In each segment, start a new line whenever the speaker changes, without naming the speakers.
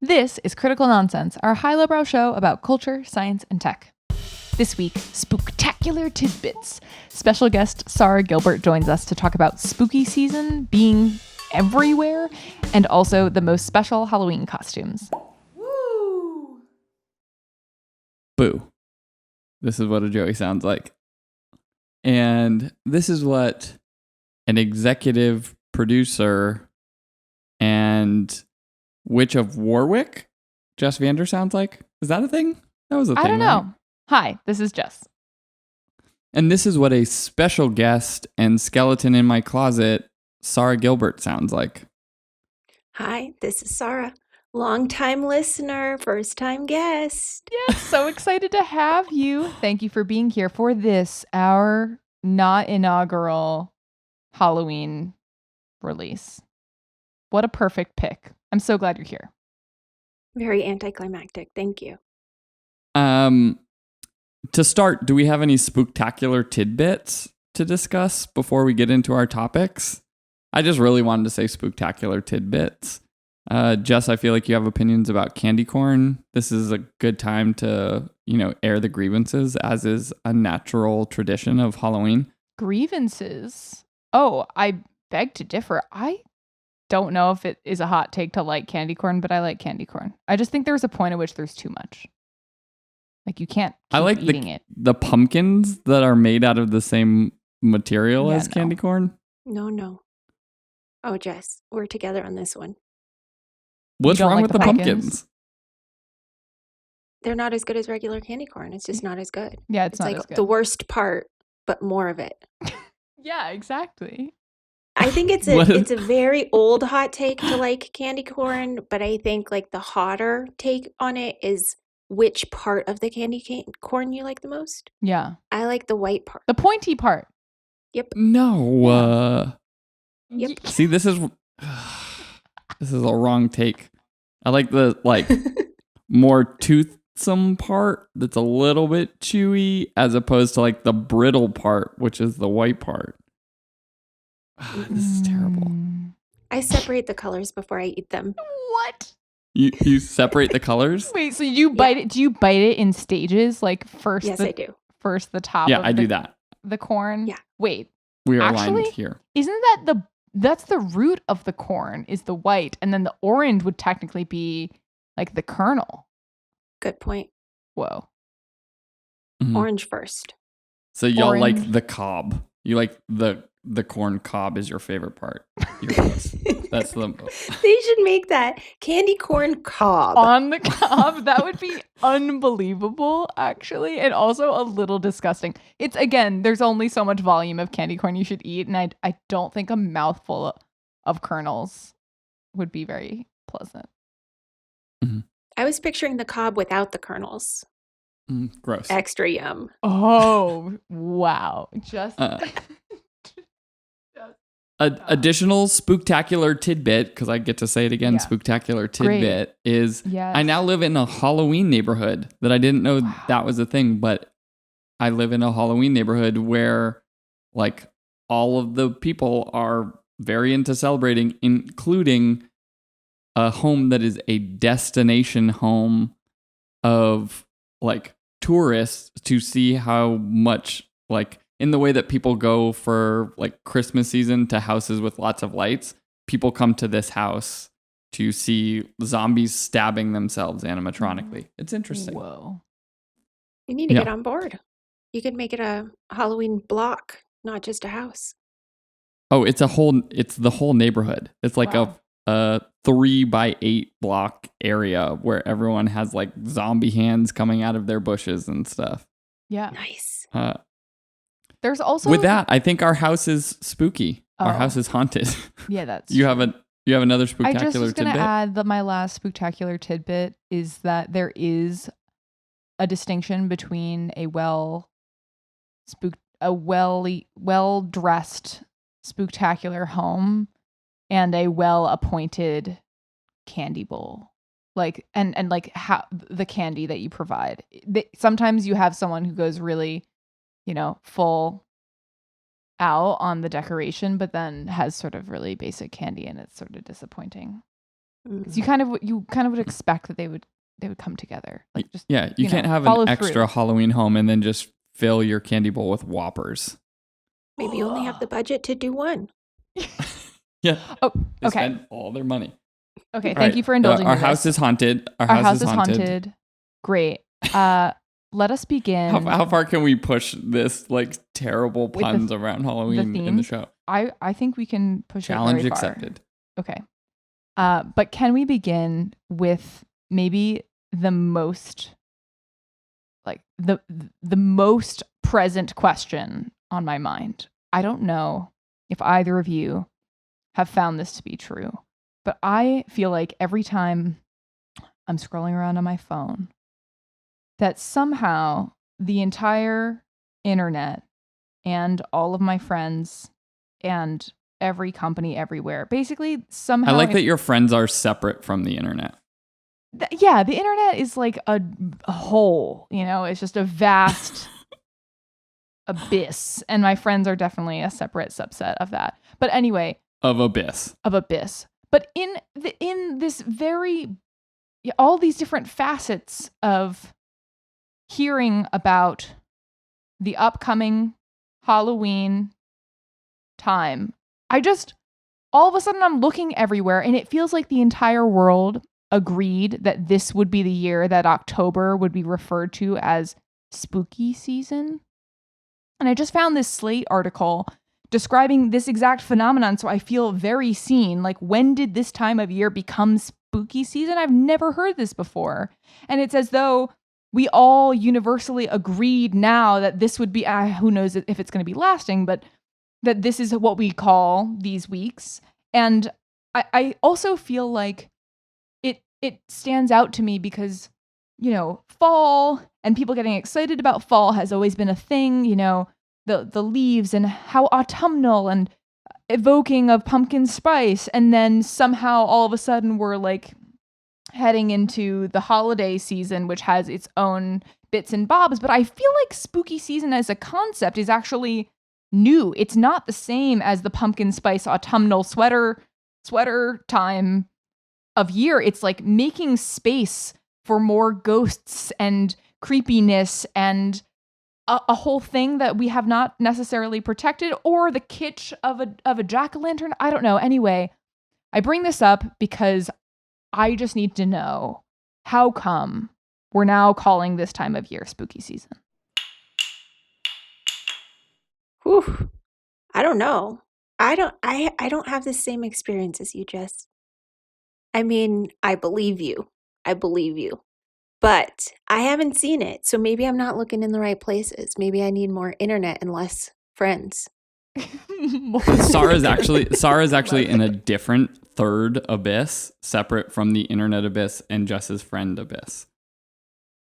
This is Critical Nonsense, our high-lowbrow show about culture, science, and tech. This week, spooktacular tidbits. Special guest Xahra Gilbert joins us to talk about spooky season being everywhere and also the most special Halloween costumes.
Woo!
Boo. This is what a Joey sounds like. And this is what an executive producer and Witch of Warwick, Jess Vander, sounds like. Is that a thing? That was a thing.
I don't know.
Right?
Hi, this is Jess.
And this is what a special guest and skeleton in my closet, Xahra Gilbert, sounds like.
Hi, this is Xahra. Long-time listener, first-time guest.
Yes, so excited to have you. Thank you for being here for this, our not inaugural Halloween release. What a perfect pick. I'm so glad you're here.
Very anticlimactic. Thank you.
To start, do we have any spooktacular tidbits to discuss before we get into our topics? I just really wanted to say spooktacular tidbits. Jess, I feel like you have opinions about candy corn. This is a good time to, air the grievances, as is a natural tradition of Halloween.
Grievances? Oh, I beg to differ. I don't know if it is a hot take to like candy corn, but I like candy corn. I just think there's a point at which there's too much. Like you can't keep eating it.
The pumpkins that are made out of the same material as candy corn.
No. Oh, Jess, we're together on this one.
What's wrong with the pumpkins?
They're not as good as regular candy corn. It's just not as good.
Yeah, it's not
like
as good.
The worst part, but more of it.
Yeah, exactly.
I think it's a very old hot take to like candy corn, but I think like the hotter take on it is which part of the candy corn you like the most.
Yeah.
I like the white part.
The pointy part.
Yep.
No.
Yep.
See, this is a wrong take. I like the more toothsome part that's a little bit chewy as opposed to like the brittle part, which is the white part. This is terrible.
I separate the colors before I eat them.
What?
You separate the colors?
Wait, so you bite it? Do you bite it in stages? Like first?
Yes, I do.
First the top.
Yeah, I do that.
The corn.
Yeah.
Wait.
We are aligned here.
Isn't that that's the root of the corn? Is the white, and then the orange would technically be like the kernel.
Good point.
Whoa.
Mm-hmm.
Orange first.
So y'all like the cob. You like the corn cob is your favorite part. That's the.
They should make that candy corn cob
on the cob. That would be unbelievable, actually, and also a little disgusting. It's again, there's only so much volume of candy corn you should eat, and I don't think a mouthful of kernels would be very pleasant.
Mm-hmm.
I was picturing the cob without the kernels.
Gross.
Extra yum.
Oh wow! Just.
Additional spooktacular tidbit, because I get to say it again, spooktacular tidbit, is I now live in a Halloween neighborhood that I didn't know that was a thing, but I live in a Halloween neighborhood where like all of the people are very into celebrating, including a home that is a destination home of like tourists to see how much like in the way that people go for like Christmas season to houses with lots of lights, people come to this house to see zombies stabbing themselves animatronically. It's interesting.
Whoa.
You need to get on board. You could make it a Halloween block, not just a house.
Oh, it's the whole neighborhood. It's like a 3x8 block area where everyone has like zombie hands coming out of their bushes and stuff.
Yeah.
Nice.
There's also
with that, I think our house is spooky. Our house is haunted.
Yeah, that's
you have another spooktacular tidbit?
I just was going to add that my last spooktacular tidbit is that there is a distinction between a well-dressed spooktacular home and a well-appointed candy bowl. Like and like how the candy that you provide. Sometimes you have someone who goes really full out on the decoration, but then has sort of really basic candy, and it's sort of disappointing. You kind of would expect that they would come together. Like just
you can't have an extra Halloween home and then just fill your candy bowl with Whoppers.
Maybe you only have the budget to do one.
Yeah.
Oh,
they spend all their money.
Okay, thank you for indulging me.
Our house is haunted. Our house is haunted.
Great. Let us begin.
How far can we push this like terrible puns around Halloween in the show?
I think we can push
Challenge
it very far.
accepted.
Okay. But can we begin with maybe the most like the most present question on my mind? I don't know if either of you have found this to be true, but I feel like every time I'm scrolling around on my phone, that somehow the entire internet and all of my friends and every company everywhere, basically somehow...
I like that your friends are separate from the internet.
The internet is like a hole, it's just a vast abyss. And my friends are definitely a separate subset of that. But anyway...
Of abyss.
But in this all these different facets of hearing about the upcoming Halloween time, all of a sudden I'm looking everywhere and it feels like the entire world agreed that this would be the year that October would be referred to as spooky season. And I just found this Slate article describing this exact phenomenon, so I feel very seen. Like, when did this time of year become spooky season? I've never heard this before. And it's as though we all universally agreed now that this would be, who knows if it's going to be lasting, but that this is what we call these weeks. And I also feel like it stands out to me because, fall and people getting excited about fall has always been a thing, the leaves and how autumnal and evoking of pumpkin spice. And then somehow all of a sudden we're like heading into the holiday season, which has its own bits and bobs. But I feel like spooky season as a concept is actually new. It's not the same as the pumpkin spice autumnal sweater time of year. It's like making space for more ghosts and creepiness and a whole thing that we have not necessarily protected, or the kitsch of a jack-o'-lantern. I don't know. Anyway, I bring this up because I just need to know, how come we're now calling this time of year spooky season?
Whew. I don't know. I don't have the same experience as you, Jess. I mean, I believe you. But I haven't seen it, so maybe I'm not looking in the right places. Maybe I need more internet and less friends.
Sarah's actually in a different third abyss, separate from the internet abyss and Jess's friend abyss.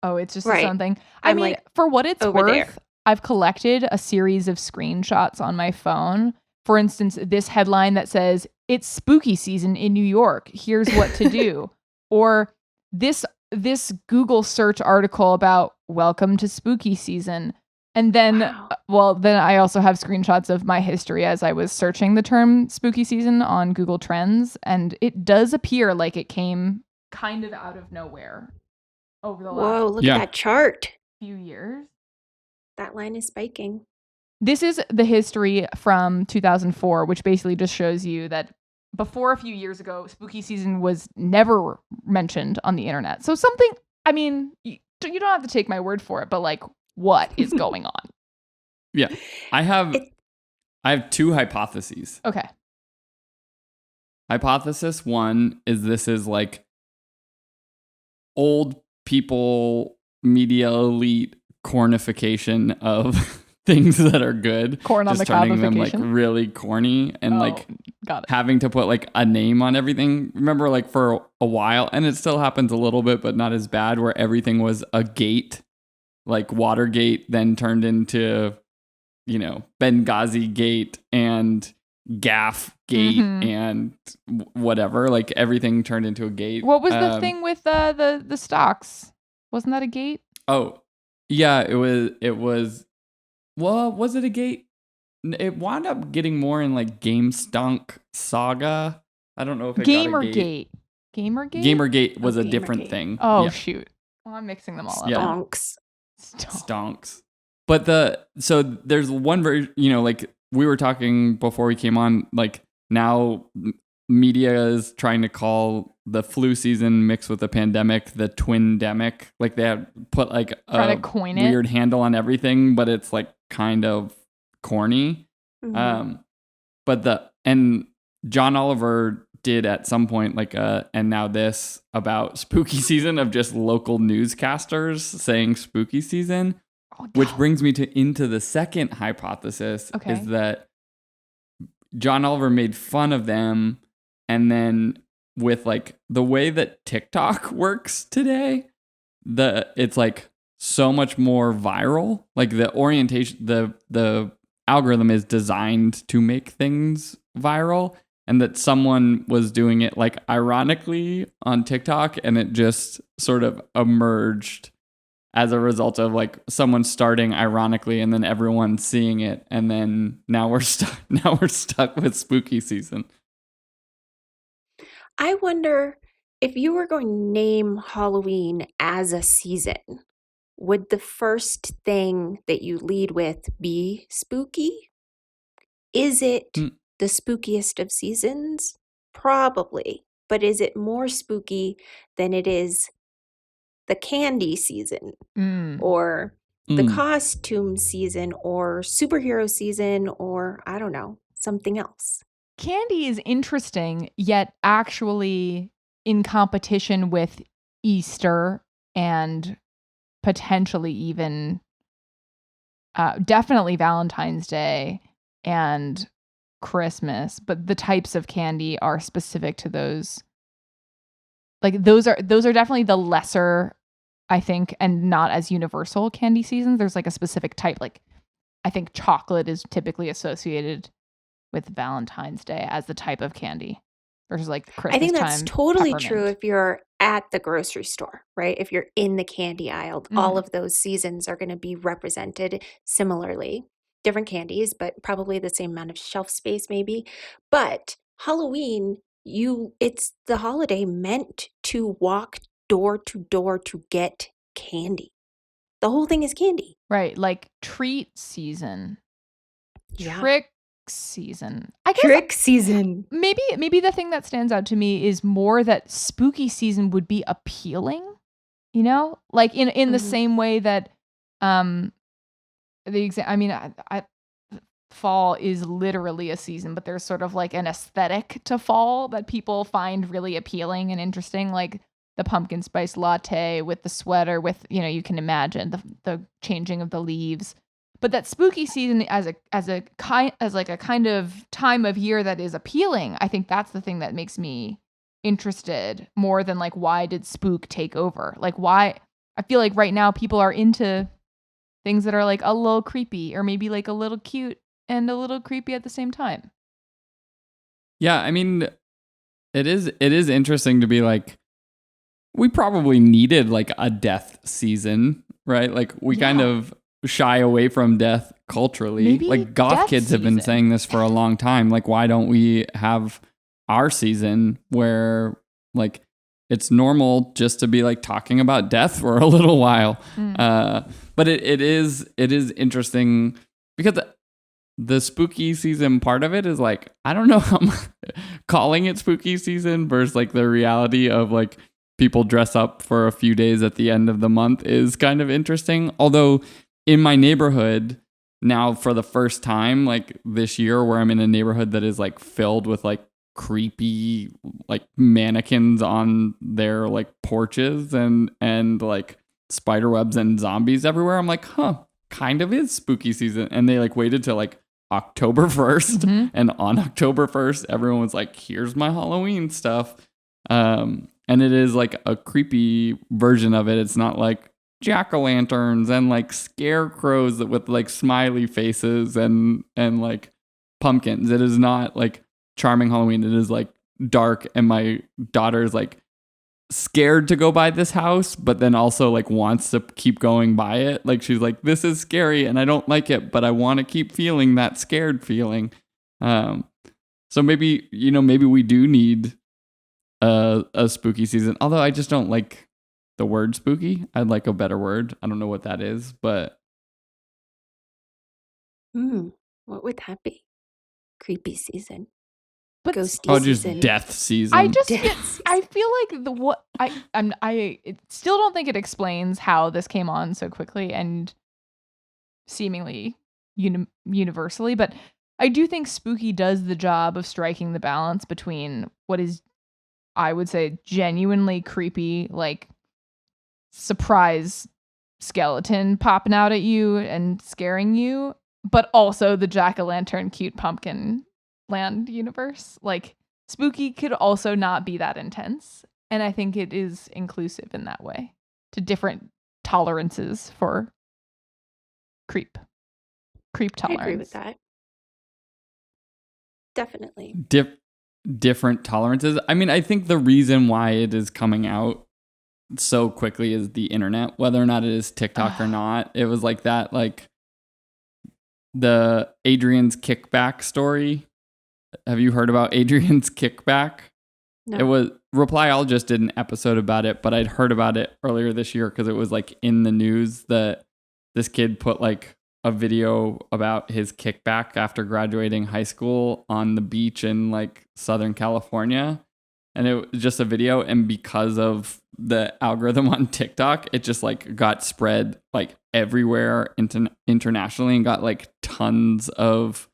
Oh, it's just something. I mean, for what it's worth, there. I've collected a series of screenshots on my phone. For instance, this headline that says, "It's spooky season in New York. Here's what to do." Or this Google search article about welcome to spooky season. And then, then I also have screenshots of my history as I was searching the term spooky season on Google Trends. And it does appear like it came kind of out of nowhere over the last
look at that chart.
Few years.
That line is spiking.
This is the history from 2004, which basically just shows you that before a few years ago, spooky season was never mentioned on the internet. So something, I mean, you don't have to take my word for it, but like, what is going on?
Yeah. I have two hypotheses.
Okay.
Hypothesis one is this is like old people media elite cornification of things that are good.
Corn on
just
the
turning them like
cobification.
really corny and
got it.
having to put like a name on everything. Remember, like for a while, and it still happens a little bit, but not as bad, where everything was a gate, like Watergate then turned into, Benghazi Gate and Gaff Gate and whatever. Like everything turned into a gate.
What was the thing with the stocks? Wasn't that a gate?
Oh, yeah, it was. Well, was it a gate? It wound up getting more in like Game Stunk Saga. I don't know if it got a gate.
Gamergate. Gamergate
was a different thing.
Oh, shoot. Oh, I'm mixing them all up.
Stonks.
But there's one version, like we were talking before we came on, like now media is trying to call the flu season mixed with the pandemic the twindemic. Like they have put like a weird handle on everything, but it's like kind of corny. Mm-hmm. And John Oliver did at some point like and now this about spooky season of just local newscasters saying spooky season, which brings me into the second hypothesis is that John Oliver made fun of them, and then with like the way that TikTok works today, it's like so much more viral. Like the orientation, the algorithm is designed to make things viral, and that someone was doing it like ironically on TikTok, and it just sort of emerged as a result of like someone starting ironically and then everyone seeing it, and then now we're stuck with spooky season.
I wonder if you were going to name Halloween as a season, would the first thing that you lead with be spooky? Is it the spookiest of seasons? Probably. But is it more spooky than it is the candy season or the costume season or superhero season or, I don't know, something else?
Candy is interesting, yet actually in competition with Easter and potentially even definitely Valentine's Day and Christmas, but the types of candy are specific to those. Like those are definitely the lesser, I think, and not as universal candy seasons. There's like a specific type. Like I think chocolate is typically associated with Valentine's Day as the type of candy versus like Christmas.
I think that's totally
peppermint.
True if you're at the grocery store, right? If you're in the candy aisle, all of those seasons are going to be represented similarly. Different candies, but probably the same amount of shelf space maybe. But Halloween, it's the holiday meant to walk door to door to get candy. The whole thing is candy.
Right, like treat season.
Yeah.
Trick season. I guess
trick season.
Maybe the thing that stands out to me is more that spooky season would be appealing, like in the same way that fall is literally a season, but there's sort of like an aesthetic to fall that people find really appealing and interesting, like the pumpkin spice latte with the sweater with, you can imagine the changing of the leaves. But that spooky season as a kind of time of year that is appealing, I think that's the thing that makes me interested more than like, why did spook take over? Like, why? I feel like right now people are into things that are like a little creepy or maybe like a little cute and a little creepy at the same time.
Yeah, I mean, it is interesting to be like, we probably needed like a death season, right? Like we kind of shy away from death culturally. Maybe like goth kids have been saying this for a long time. Like, why don't we have our season where like it's normal just to be like talking about death for a little while? But it is interesting because the spooky season part of it is like, I don't know how I'm calling it spooky season versus like the reality of like people dress up for a few days at the end of the month is kind of interesting. Although in my neighborhood now, for the first time, like this year, where I'm in a neighborhood that is like filled with like creepy like mannequins on their like porches and like spider webs and zombies everywhere, I'm like, kind of is spooky season. And they like waited till like October 1st, and on October 1st, everyone was like, here's my Halloween stuff. And it is like a creepy version of it. It's not like jack-o'-lanterns and like scarecrows with like smiley faces and like pumpkins. It is not like charming Halloween. It is like dark, and my daughter is like scared to go by this house, but then also like wants to keep going by it. Like she's like, this is scary and I don't like it, but I want to keep feeling that scared feeling. So maybe we do need a spooky season. Although I just don't like the word spooky. I'd like a better word. I don't know what that is, but
What would that be? Creepy season.
But
ghosty
just
season.
death season.
I feel like I still don't think it explains how this came on so quickly and seemingly universally, but I do think spooky does the job of striking the balance between what is, I would say, genuinely creepy, like surprise skeleton popping out at you and scaring you, but also the jack-o'-lantern cute pumpkin land universe. Like, spooky could also not be that intense, and I think it is inclusive in that way to different tolerances for creep tolerance.
I agree with that. Definitely.
Different tolerances. I mean, I think the reason why it is coming out so quickly is the internet, whether or not it is TikTok or not. It was like that, like the Adrian's kickback story. Have you heard about Adrian's kickback?
No.
It was Reply All just did an episode about it, but I'd heard about it earlier this year because it was like in the news that this kid put like a video about his kickback after graduating high school on the beach in like Southern California. And it was just a video. And because of the algorithm on TikTok, it just like got spread like everywhere internationally and got like tons of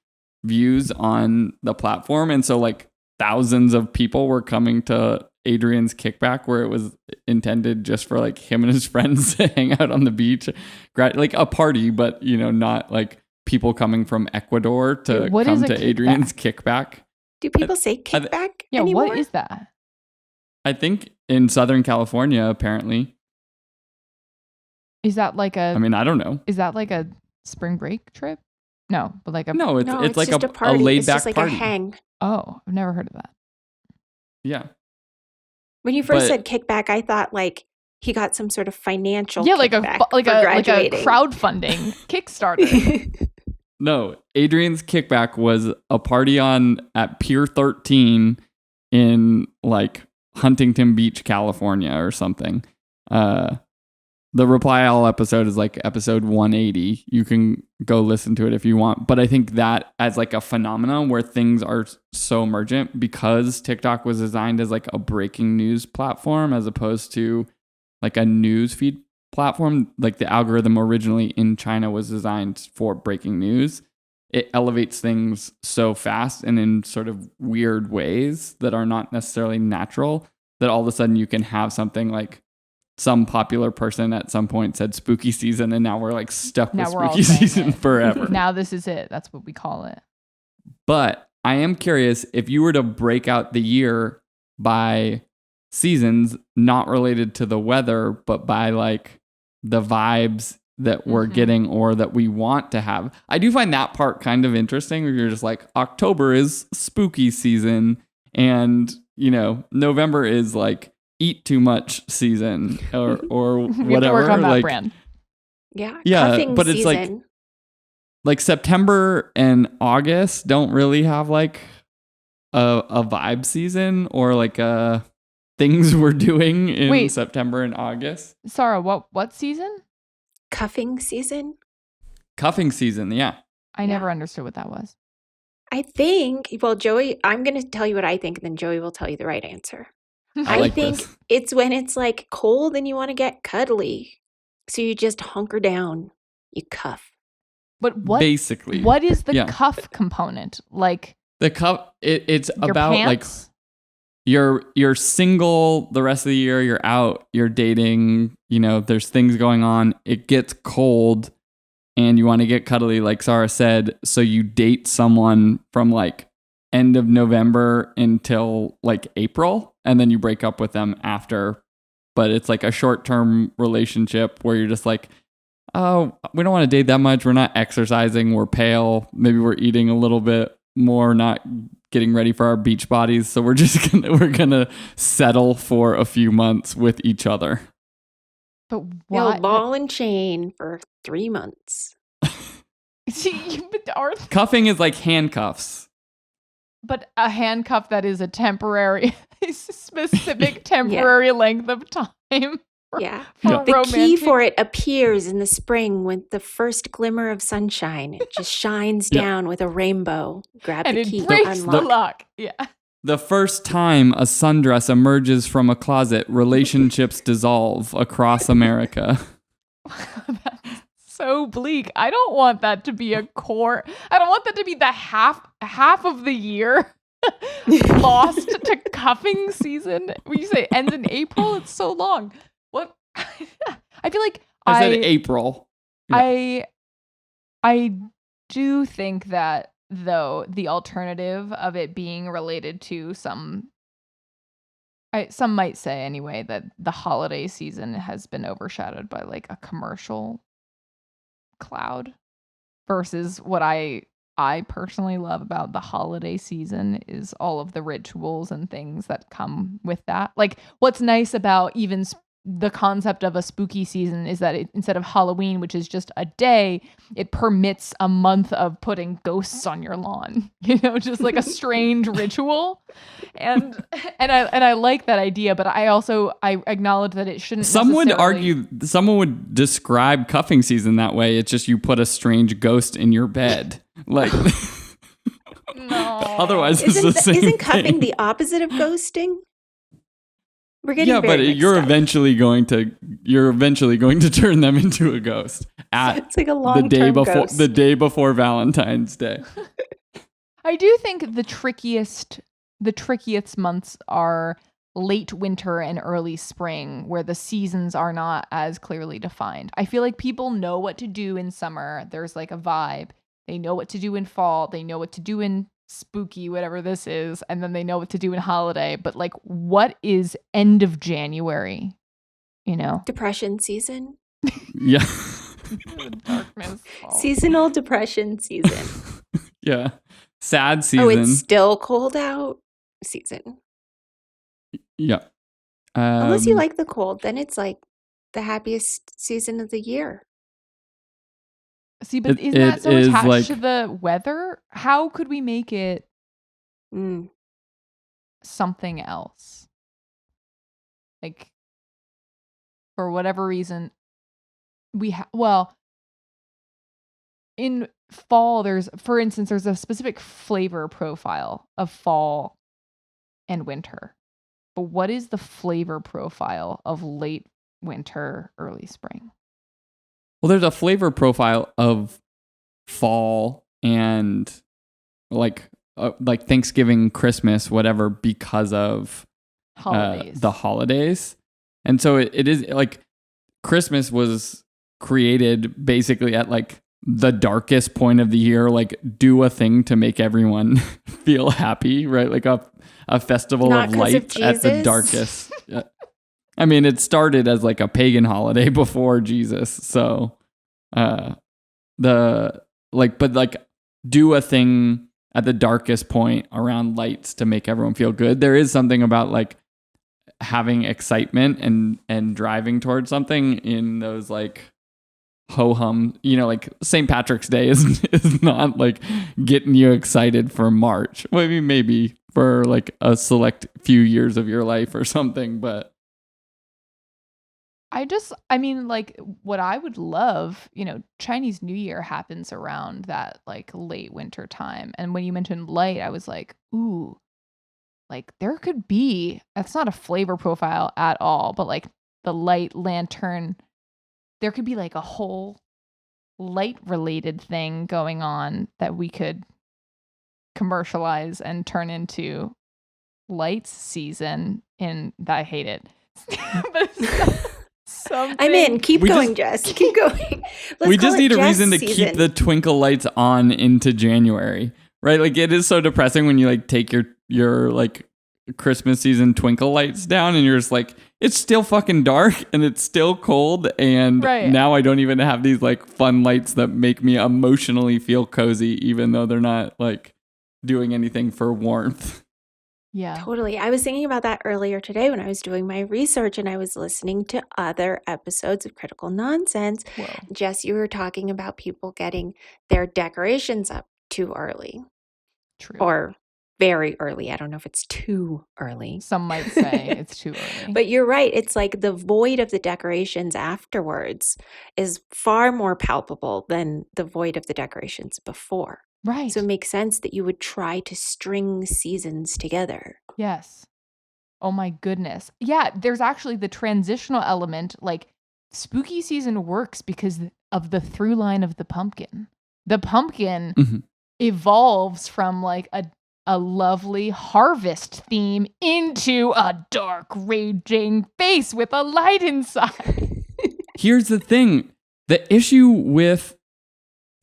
views on the platform. And so like thousands of people were coming to Adrian's kickback, where it was intended just for like him and his friends to hang out on the beach, like a party, but you know, not like people coming from Ecuador to come to Adrian's kickback.
Do people say kickback anymore?
What is that?
I think in Southern California, apparently.
Is that like a?
I mean, I don't know.
Is that like a spring break trip? No, but like a.
No, it's like
just a party.
laid
it's
back
just like
party.
a hang.
Oh, I've never heard of that.
Yeah.
When you first said kickback, I thought like he got some sort of financial
like a crowdfunding Kickstarter.
No, Adrian's kickback was a party at Pier 13 in like Huntington Beach, California or something. The Reply All episode is like episode 180. You can go listen to it if you want. But I think that as like a phenomenon where things are so emergent, because TikTok was designed as like a breaking news platform as opposed to like a news feed platform. Like the algorithm originally in China was designed for breaking news. It elevates things so fast and in sort of weird ways that are not necessarily natural, that all of a sudden you can have something like some popular person at some point said spooky season, and now we're like stuck with spooky season forever.
Now this is it. That's what we call it.
But I am curious, if you were to break out the year by seasons, not related to the weather, but by like the vibes that we're getting or that we want to have. I do find that part kind of interesting, where you're just like, October is spooky season, and you know, November is like eat too much season or whatever.
We have to work on that brand.
Yeah,
but
season.
It's like September and August don't really have like a vibe season or like things we're doing in September and August.
Sarah, what season?
Cuffing season.
Cuffing season, yeah.
I never understood what that was.
I think, well, Joey, I'm going to tell you what I think, and then Joey will tell you the right answer.
I
think it's when it's like cold and you want to get cuddly. So you just hunker down, you cuff.
But what
basically,
what is the cuff component? Like
the cuff, it's about
pants?
Like you're single the rest of the year, you're out, you're dating, you know, there's things going on. It gets cold and you want to get cuddly, like Sarah said. So you date someone from like end of November until like April, and then you break up with them after. But it's like a short-term relationship where you're just like, oh, we don't want to date that much. We're not exercising. We're pale. Maybe we're eating a little bit more, not getting ready for our beach bodies. So we're just we're gonna settle for a few months with each other.
But why?
Ball and chain for 3 months.
Cuffing is like handcuffs.
But a handcuff that is a temporary specific temporary length of time. For
the key for it appears in the spring with the first glimmer of sunshine. It just shines down with a rainbow. Grab
and
the key,
it breaks the lock. Yeah.
The first time a sundress emerges from a closet, relationships dissolve across America.
That's so bleak. I don't want that to be a core. I don't want that to be the half of the year lost to cuffing season. When you say it ends in April, it's so long. What? I feel like
I said April.
Yeah. I do think that, though, the alternative of it being related to some might say anyway that the holiday season has been overshadowed by like a commercial cloud versus what I personally love about the holiday season is all of the rituals and things that come with that. Like what's nice about even the concept of a spooky season is that instead of Halloween, which is just a day, it permits a month of putting ghosts on your lawn, just like a strange ritual. And I like that idea, but I acknowledge that it shouldn't.
Someone would describe cuffing season that way. It's just you put a strange ghost in your bed. Like
no.
Otherwise it's the same
Isn't cuffing
thing.
the opposite of ghosting? We're getting
but you're eventually going to turn them into a ghost
it's like a long-term ghost.
The day before Valentine's Day.
I do think the trickiest months are late winter and early spring, where the seasons are not as clearly defined. I feel like people know what to do in summer. There's like a vibe. They know what to do in fall. They know what to do in spooky, whatever this is, and then they know what to do in holiday. But like, what is end of January?
Depression season.
Yeah.
Darkness.
Seasonal depression season.
Yeah. Sad season.
Oh, it's still cold out season.
Yeah.
Unless you like the cold, then it's like the happiest season of the year.
See, but isn't that so attached to the weather? How could we make it something else? Like, for whatever reason, in fall, for instance, there's a specific flavor profile of fall and winter. But what is the flavor profile of late winter, early spring?
Well, there's a flavor profile of fall and like Thanksgiving, Christmas, whatever, because of the holidays. And so it is like Christmas was created basically at like the darkest point of the year, like do a thing to make everyone feel happy, right? Like a festival of lights at the darkest. I mean, it started as like a pagan holiday before Jesus. So, do a thing at the darkest point around lights to make everyone feel good. There is something about like having excitement and driving towards something in those like ho-hum, like St. Patrick's Day is not like getting you excited for March. Well, I mean, maybe for like a select few years of your life or something, but
like what I would love, Chinese New Year happens around that like late winter time. And when you mentioned light, I was like, ooh, like there could be, that's not a flavor profile at all, but like the light lantern, there could be like a whole light related thing going on that we could commercialize and turn into lights season. And I hate it.
I'm in. Keep going, Jess. Keep going.
We just need a reason to keep the twinkle lights on into January, right? Like it is so depressing when you like take your like Christmas season twinkle lights down and you're just like, it's still fucking dark and it's still cold. And now I don't even have these like fun lights that make me emotionally feel cozy, even though they're not like doing anything for warmth.
Yeah,
totally. I was thinking about that earlier today when I was doing my research and I was listening to other episodes of Critical Nonsense.
Whoa.
Jess, you were talking about people getting their decorations up too early.
True.
Or very early. I don't know if it's too early.
Some might say it's too early.
But you're right. It's like the void of the decorations afterwards is far more palpable than the void of the decorations before.
Right.
So it makes sense that you would try to string seasons together.
Yes. Oh my goodness. Yeah, there's actually the transitional element. Like, spooky season works because of the through line of the pumpkin. The pumpkin evolves from like a lovely harvest theme into a dark, raging face with a light inside.
Here's the thing. The issue with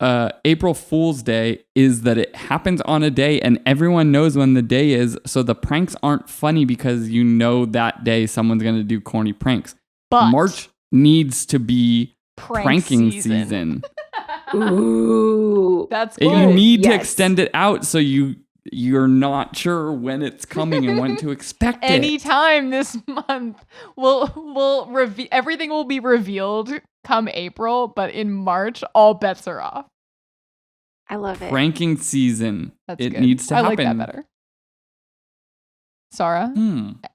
April Fool's Day is that it happens on a day and everyone knows when the day is, so the pranks aren't funny because you know that day someone's going to do corny pranks.
But
March needs to be pranking season.
Ooh.
That's good.
You need to extend it out so you're not sure when it's coming and when to expect it.
Anytime this month, everything will be revealed come April, but in March, all bets are off.
I love it.
Pranking season.
That's
it
good.
needs to happen.
I like that better. Sarah,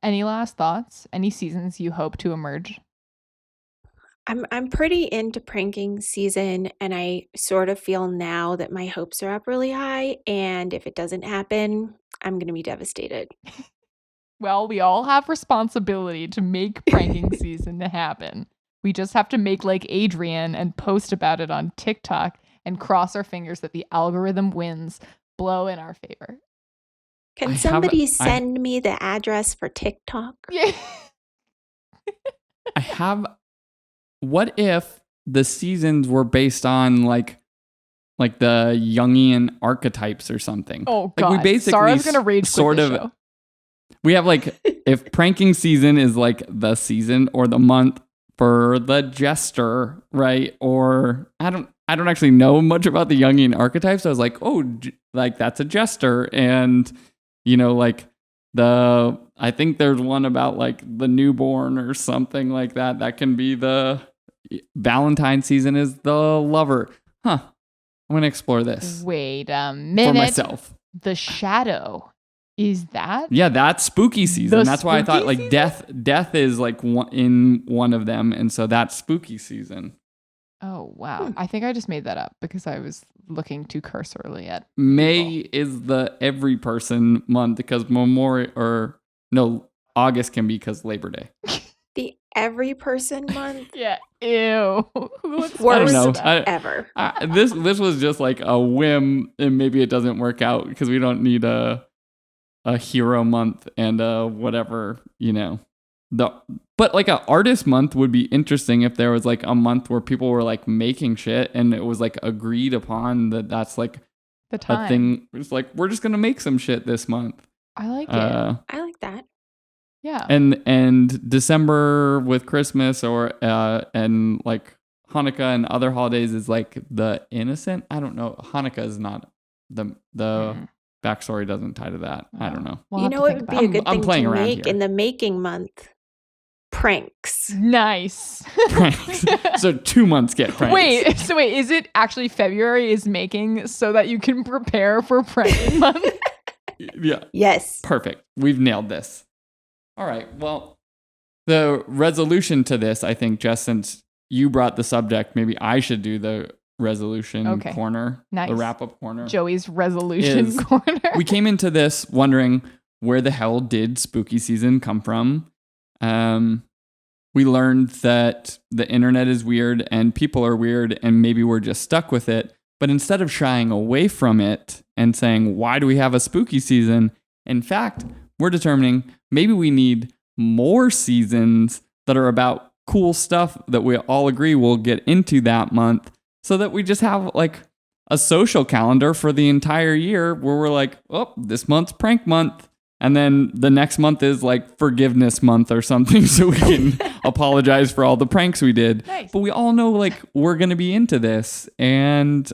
any last thoughts? Any seasons you hope to emerge?
I'm pretty into pranking season, and I sort of feel now that my hopes are up really high, and if it doesn't happen, I'm going to be devastated.
Well, we all have responsibility to make pranking season to happen. We just have to make like Adrian and post about it on TikTok and cross our fingers that the algorithm wins, blow in our favor.
Can somebody send me the address for TikTok?
Yeah.
What if the seasons were based on like the Jungian archetypes or something?
Oh God!
Like we basically
Sarah's gonna rage
sort
quit
of.
this show.
We have like if pranking season is like the season or the month for the jester, right? Or I don't actually know much about the Jungian archetypes. I was like, oh, like that's a jester, and like I think there's one about like the newborn or something like that. That can be the Valentine's season is the lover. Huh. I'm going to explore this.
Wait a minute.
For myself.
The shadow. Is that?
Yeah, that's spooky season. That's why I thought like
season?
death is like in one of them. And so that's spooky season.
Oh, wow. I think I just made that up because I was looking too cursorily at
May is the every person month because August can be because Labor Day.
The every person month?
Yeah. Ew.
Worst ever.
This was just like a whim, and maybe it doesn't work out because we don't need a hero month and whatever, but like an artist month would be interesting if there was like a month where people were like making shit and it was like agreed upon that's like
the time.
A thing. It's like we're just gonna make some shit this month.
I like it.
I like that.
Yeah.
And December with Christmas or and like Hanukkah and other holidays is like the innocent. I don't know. Hanukkah is not the backstory doesn't tie to that. I don't know.
We'll it would be a good thing to make in the making month. Pranks.
Nice.
Pranks. So 2 months get pranks.
Wait, is it actually February is making so that you can prepare for pranking month?
Yeah.
Yes.
Perfect. We've nailed this. All right. Well, the resolution to this, I think, Jess, since you brought the subject, maybe I should do the resolution corner.
Nice.
The wrap-up corner.
Joey's resolution corner.
We came into this wondering where the hell did spooky season come from? We learned that the internet is weird and people are weird and maybe we're just stuck with it. But instead of shying away from it and saying, why do we have a spooky season? In fact, we're determining maybe we need more seasons that are about cool stuff that we all agree we'll get into that month so that we just have like a social calendar for the entire year where we're like, oh, this month's prank month. And then the next month is like forgiveness month or something so we can apologize for all the pranks we did.
Nice.
But we all know like we're going to be into this and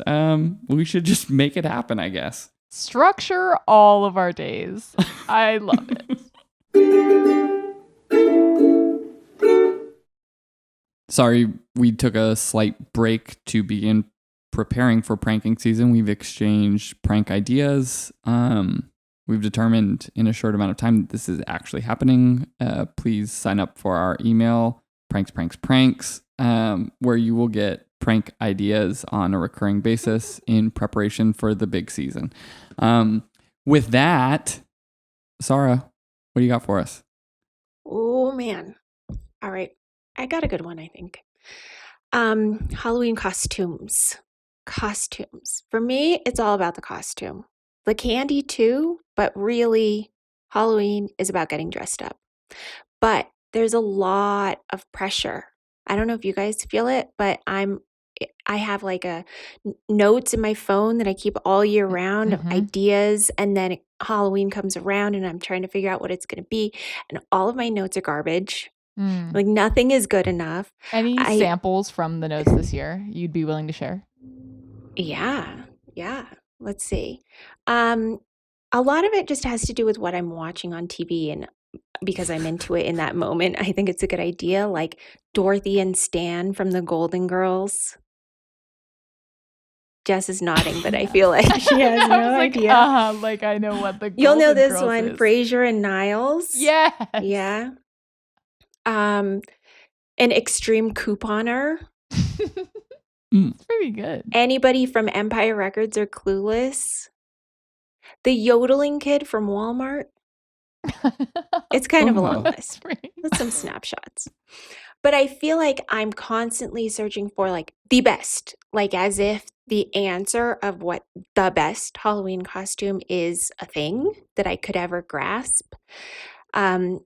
we should just make it happen, I guess.
Structure all of our days. I love it.
Sorry, we took a slight break to begin preparing for pranking season. We've exchanged prank ideas. we've determined in a short amount of time that this is actually happening. Please sign up for our email, pranks, where you will get prank ideas on a recurring basis in preparation for the big season. With that, Xahra, what do you got for us?
Oh, man. All right. I got a good one, I think. Halloween costumes. Costumes. For me, it's all about the costume. The candy too, but really, Halloween is about getting dressed up. But there's a lot of pressure. I don't know if you guys feel it, but I have like notes in my phone that I keep all year round of ideas, and then Halloween comes around and I'm trying to figure out what it's going to be, and all of my notes are garbage. Like nothing is good enough.
Any samples from the notes this year you'd be willing to share?
Yeah. Let's see. A lot of it just has to do with what I'm watching on TV, and because I'm into it in that moment, I think it's a good idea. Like Dorothy and Stan from the Golden Girls. Jess is nodding, but I feel like she has no idea.
Like I know what the
You'll know
Golden
this
Girls
one,
is.
Frasier and Niles.
Yes.
Yeah. An extreme couponer.
It's pretty good.
Anybody from Empire Records or Clueless. The yodeling kid from Walmart. It's kind of a long list. With some snapshots. But I feel like I'm constantly searching for like the best, like as if the answer of what the best Halloween costume is a thing that I could ever grasp. And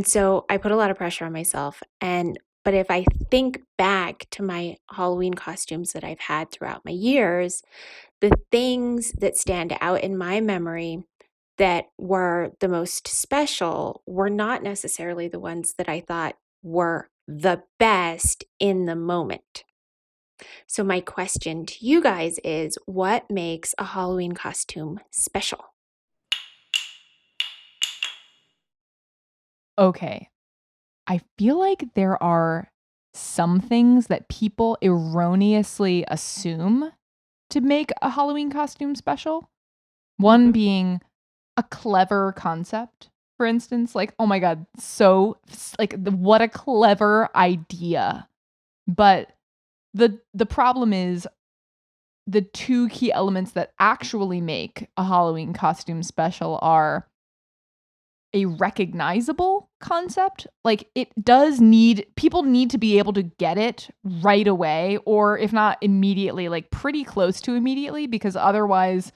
so I put a lot of pressure on myself. But if I think back to my Halloween costumes that I've had throughout my years, the things that stand out in my memory that were the most special were not necessarily the ones that I thought were the best in the moment. So my question to you guys is, what makes a Halloween costume special?
Okay. I feel like there are some things that people erroneously assume to make a Halloween costume special. One being a clever concept, for instance, like, oh my God, so like what a clever idea. But the problem is the two key elements that actually make a Halloween costume special are a recognizable concept. Like people need to be able to get it right away, or if not immediately, like pretty close to immediately, because otherwise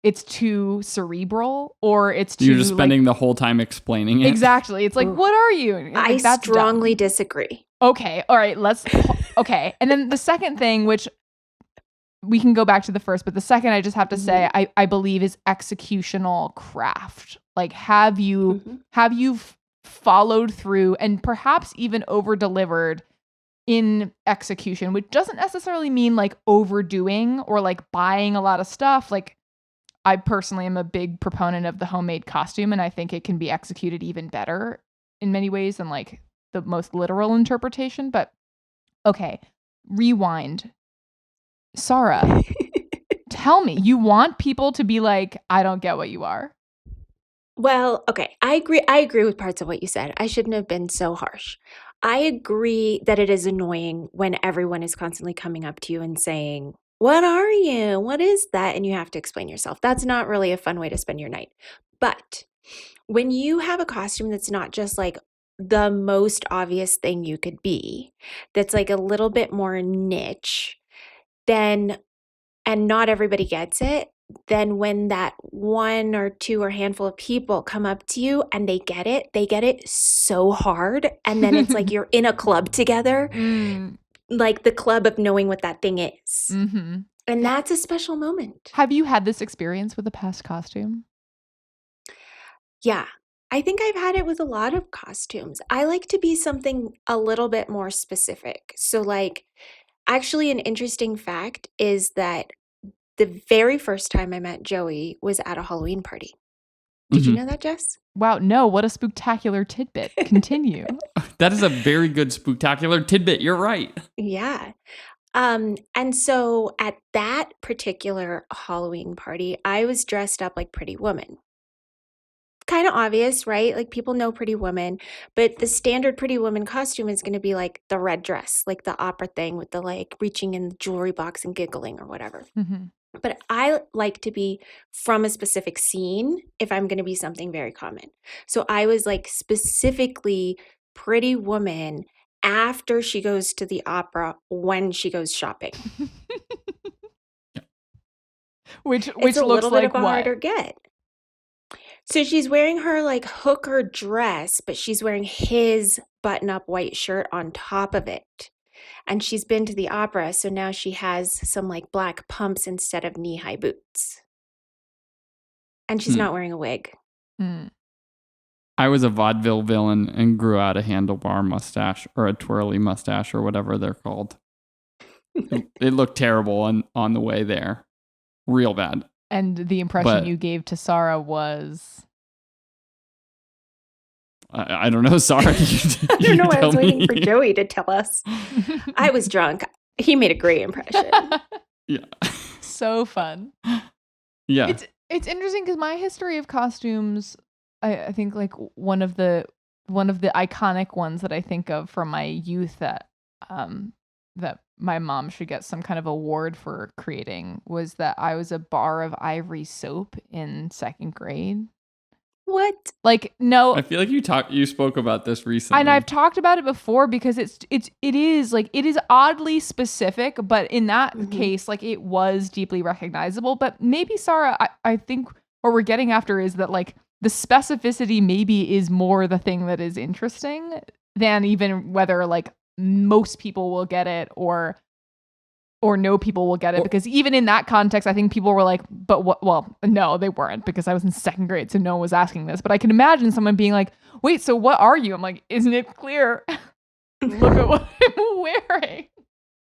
it's too cerebral, or it's too...
You're just spending the whole time explaining it.
Exactly. It's like, what are you? Like,
I strongly disagree.
Okay. All right. Okay. And then the second thing, which we can go back to the first, but the second I just have to say, I believe is executional craft. Like, have you followed through and perhaps even over-delivered in execution, which doesn't necessarily mean like overdoing or like buying a lot of stuff. Like, I personally am a big proponent of the homemade costume, and I think it can be executed even better in many ways than like the most literal interpretation. But okay, rewind. Xahra, tell me, you want people to be like, I don't get what you are.
Well, okay, I agree with parts of what you said. I shouldn't have been so harsh. I agree that it is annoying when everyone is constantly coming up to you and saying, what are you? What is that? And you have to explain yourself. That's not really a fun way to spend your night. But when you have a costume that's not just like the most obvious thing you could be, that's like a little bit more niche, and not everybody gets it, then when that one or two or handful of people come up to you and they get it so hard. And then it's like you're in a club together, like the club of knowing what that thing is. And that's a special moment.
Have you had this experience with a past costume?
Yeah, I think I've had it with a lot of costumes. I like to be something a little bit more specific. So like, actually an interesting fact is that the very first time I met Joey was at a Halloween party. Did you know that, Jess?
Wow, no, what a spooktacular tidbit. Continue.
That is a very good spooktacular tidbit. You're right.
Yeah. And so at that particular Halloween party, I was dressed up like Pretty Woman. kind of obvious, right? Like people know Pretty Woman, but the standard Pretty Woman costume is going to be like the red dress, like the opera thing with the like reaching in the jewelry box and giggling or whatever.
Mm-hmm.
But I like to be from a specific scene if I'm going to be something very common. So I was like specifically Pretty Woman after she goes to the opera when she goes shopping.
Which
it's a
looks
little
like
bit of a
what?
harder get. So she's wearing her like hooker dress, but she's wearing his button-up white shirt on top of it. And she's been to the opera, so now she has some like black pumps instead of knee-high boots. And she's not wearing a wig.
I was a vaudeville villain and grew out a handlebar mustache or a twirly mustache or whatever they're called. It looked terrible on the way there. Real bad.
And the impression you gave to Sarah was...
I don't know. Sorry.
I don't know. I was waiting for Joey to tell us. I was drunk. He made a great impression.
Yeah.
So fun.
Yeah.
It's interesting because my history of costumes, I think like one of the iconic ones that I think of from my youth that my mom should get some kind of award for creating was that I was a bar of ivory soap in 2nd grade.
What?
Like, no.
I feel like you spoke about this recently.
And I've talked about it before because it is oddly specific, but in that case, like it was deeply recognizable. But maybe, Sarah, I think what we're getting after is that like the specificity maybe is more the thing that is interesting than even whether like most people will get it or no people will get it, because even in that context, I think people were like, but what? Well, no, they weren't, because I was in 2nd grade, so no one was asking this. But I can imagine someone being like, wait, so what are you? I'm like, isn't it clear? Look at what I'm wearing.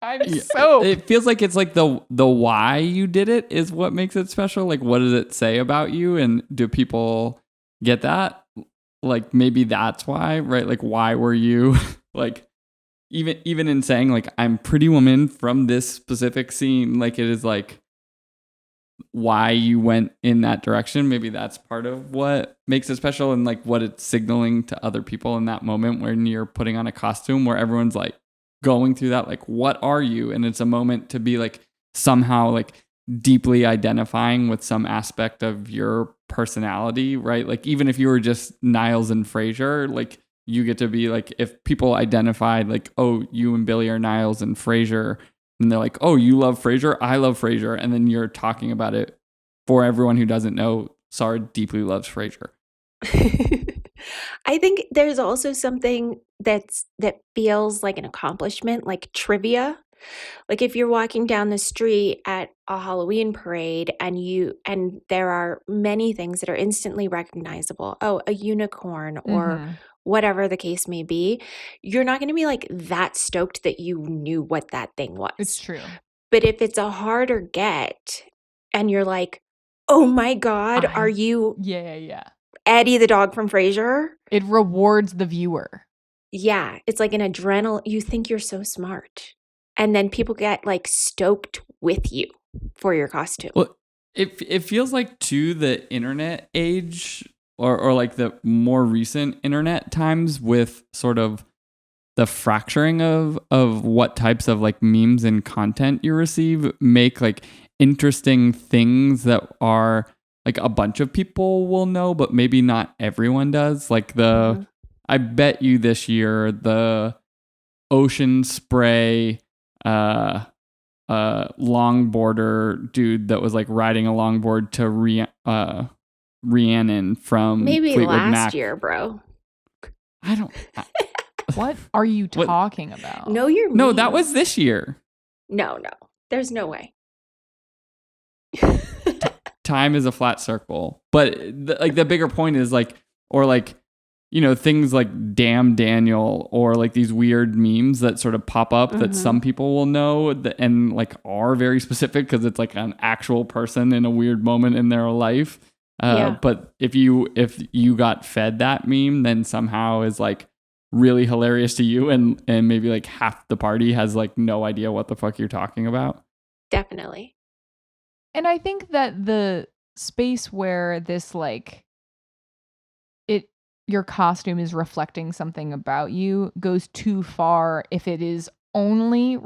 It
feels like it's like the why you did it is what makes it special. Like, what does it say about you? And do people get that? Like, maybe that's why, right? Like, why were you like, even in saying like I'm Pretty Woman from this specific scene, like it is like why you went in that direction. Maybe that's part of what makes it special and like what it's signaling to other people in that moment when you're putting on a costume where everyone's like going through that, like, what are you? And it's a moment to be like somehow like deeply identifying with some aspect of your personality, right? Like even if you were just Niles and Frasier, like you get to be like, if people identified like, oh, you and Billy are Niles and Frasier, and they're like, oh, you love Frasier, I love Frasier, and then you're talking about it for everyone who doesn't know, Sarah deeply loves Frasier.
I think there's also something that feels like an accomplishment, like trivia. Like if you're walking down the street at a Halloween parade and there are many things that are instantly recognizable. Oh, a unicorn or whatever the case may be. You're not going to be like that stoked that you knew what that thing was.
It's true.
But if it's a harder get and you're like, oh my God, are you Eddie the dog from Frasier?
It rewards the viewer.
Yeah. It's like an adrenaline. You think you're so smart. And then people get like stoked with you for your costume.
Well, it feels like to the internet age or like the more recent internet times with sort of the fracturing of what types of like memes and content you receive make like interesting things that are like a bunch of people will know, but maybe not everyone does. Like I bet you this year, the ocean spray longboarder dude that was like riding a longboard to Rhiannon from
maybe
Fleetwood
last
Mac.
year, bro.
I don't.
What are you talking about?
No, you're
no. That was this year.
No, there's no way.
Time is a flat circle, but the bigger point is like, or like, you know, things like Damn Daniel or like these weird memes that sort of pop up that some people will know and like are very specific because it's like an actual person in a weird moment in their life. But if you got fed that meme, then somehow is like really hilarious to you and maybe like half the party has like no idea what the fuck you're talking about.
Definitely.
And I think that the space where this like your costume is reflecting something about you goes too far if it is only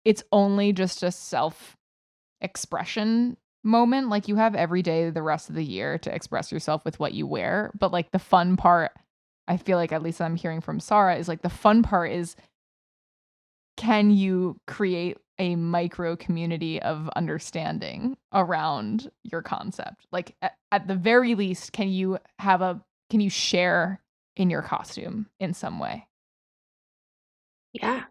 it's only just a self-expression moment. Like, you have every day the rest of the year to express yourself with what you wear, but like the fun part, I feel like, at least I'm hearing from Xahra, is like the fun part is, can you create a micro community of understanding around your concept? Like, at the very least, can you share in your costume in some way?
Yeah.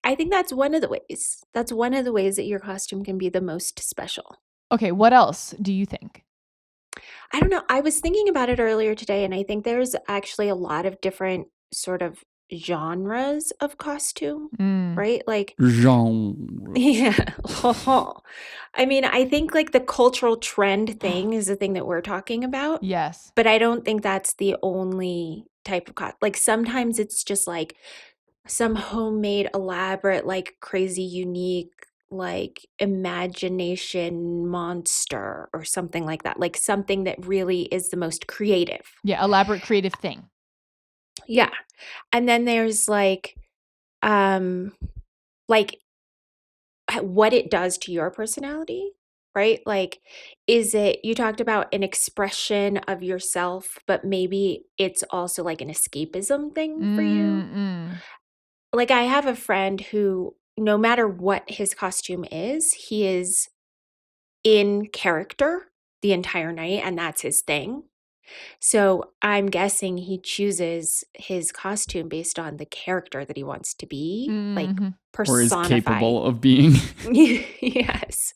I think that's one of the ways. That's one of the ways that your costume can be the most special.
Okay, what else do you think?
I don't know. I was thinking about it earlier today, and I think there's actually a lot of different sort of genres of costume, right? Like,
genre.
Yeah. I mean, I think like the cultural trend thing is the thing that we're talking about.
Yes.
But I don't think that's the only type of like sometimes it's just like some homemade, elaborate, like crazy, unique, like imagination monster or something like that. Like something that really is the most creative.
Yeah, elaborate creative thing.
Yeah. And then there's like what it does to your personality, right? Like, is it, you talked about an expression of yourself, but maybe it's also like an escapism thing for you. Like, I have a friend who, no matter what his costume is, he is in character the entire night, and that's his thing. So I'm guessing he chooses his costume based on the character that he wants to be, like personified.
Or is capable of being.
Yes.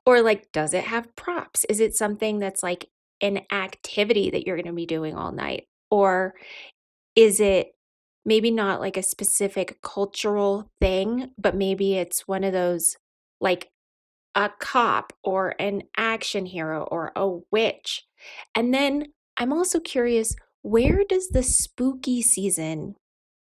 Or like, does it have props? Is it something that's like an activity that you're going to be doing all night? Or is it maybe not like a specific cultural thing, but maybe it's one of those like a cop or an action hero or a witch? And then I'm also curious, where does the spooky season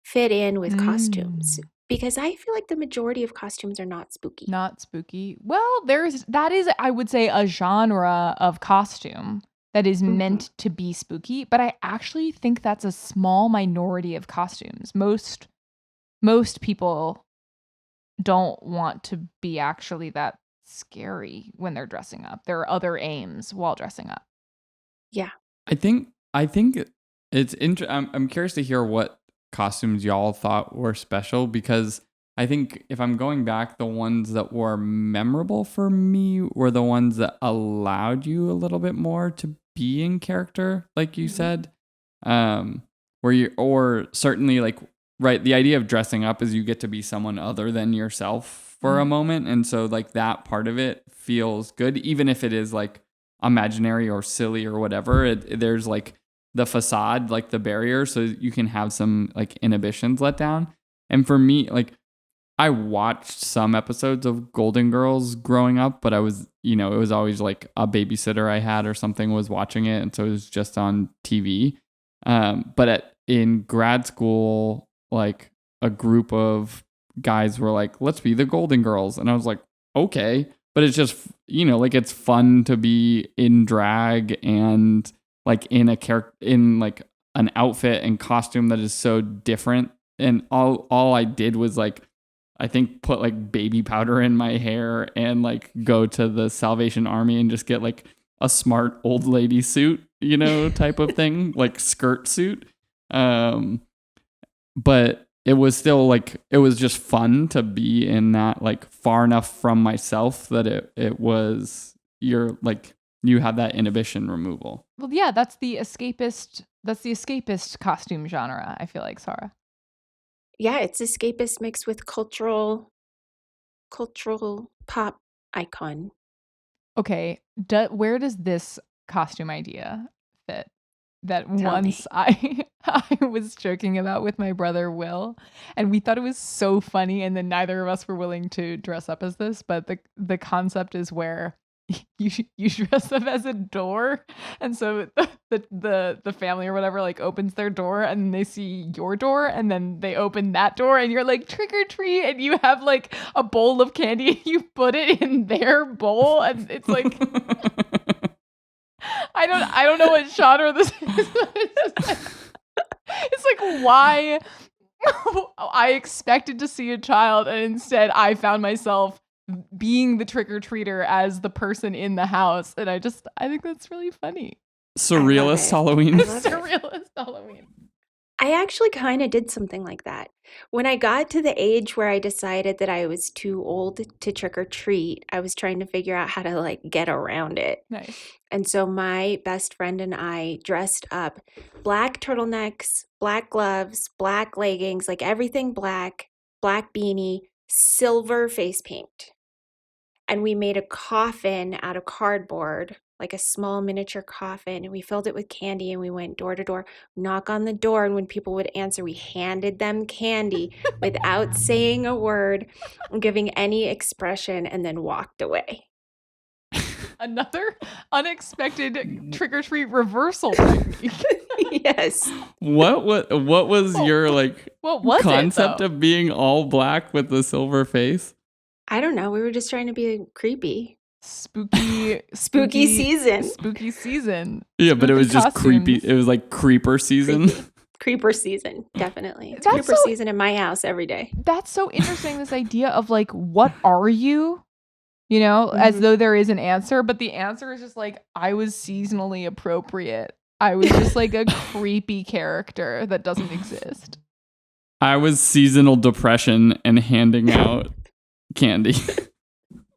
fit in with costumes? Because I feel like the majority of costumes are not spooky.
Not spooky. Well, that is, I would say, a genre of costume that is meant to be spooky, but I actually think that's a small minority of costumes. Most people don't want to be actually that scary when they're dressing up. There are other aims while dressing up.
Yeah.
I think it's I'm curious to hear what costumes y'all thought were special, because I think if I'm going back, the ones that were memorable for me were the ones that allowed you a little bit more to be in character, like you said, or certainly like, right, the idea of dressing up is you get to be someone other than yourself for a moment, and so like that part of it feels good, even if it is like imaginary or silly or whatever. There's like the facade, like the barrier, so you can have some like inhibitions let down. And for me, like, I watched some episodes of Golden Girls growing up, but I was, it was always like a babysitter I had or something was watching it, and so it was just on TV. But in grad school, like a group of guys were like, "Let's be the Golden Girls," and I was like, "Okay." But it's just, like, it's fun to be in drag and like in a character, in like an outfit and costume that is so different. And all I did was like, I think put like baby powder in my hair and like go to the Salvation Army and just get like a smart old lady suit, type of thing, like skirt suit. But it was still like, it was just fun to be in that, like far enough from myself that it was, you're like, you have that inhibition removal.
Well, yeah, that's the escapist costume genre, I feel like, Xahra.
Yeah, it's escapist mixed with cultural pop icon.
Okay, where does this costume idea fit? That
Tell
once
me.
I was joking about with my brother Will, and we thought it was so funny, and then neither of us were willing to dress up as this, but the concept is where you dress up as a door, and so the family or whatever like opens their door and they see your door, and then they open that door and you're like, trick or treat, and you have like a bowl of candy and you put it in their bowl, and it's like I don't know what genre this is. It's like, why? I expected to see a child, and instead I found myself being the trick-or-treater as the person in the house. And I think that's really funny.
Surrealist Halloween.
Surrealist Halloween.
I actually kind of did something like that. When I got to the age where I decided that I was too old to trick or treat, I was trying to figure out how to like get around it.
Nice.
And so my best friend and I dressed up black turtlenecks, black gloves, black leggings, like everything black, black beanie, silver face paint. And we made a coffin out of cardboard, like a small miniature coffin, and we filled it with candy, and we went door to door, knock on the door, and when people would answer, we handed them candy without saying a word, giving any expression, and then walked away.
Another unexpected trick-or-treat reversal technique.
Yes.
What was your concept of being all black with the silver face?
I don't know. We were just trying to be creepy.
Spooky
season.
Spooky season.
Yeah, but it was just creepy. It was like creeper season.
Creeper season, definitely. It's
That's
creeper season in my house every day.
That's so interesting, this idea of like, what are you? You know, as though there is an answer, but the answer is just like, I was seasonally appropriate. I was just like a creepy character that doesn't exist.
I was seasonal depression and handing out candy.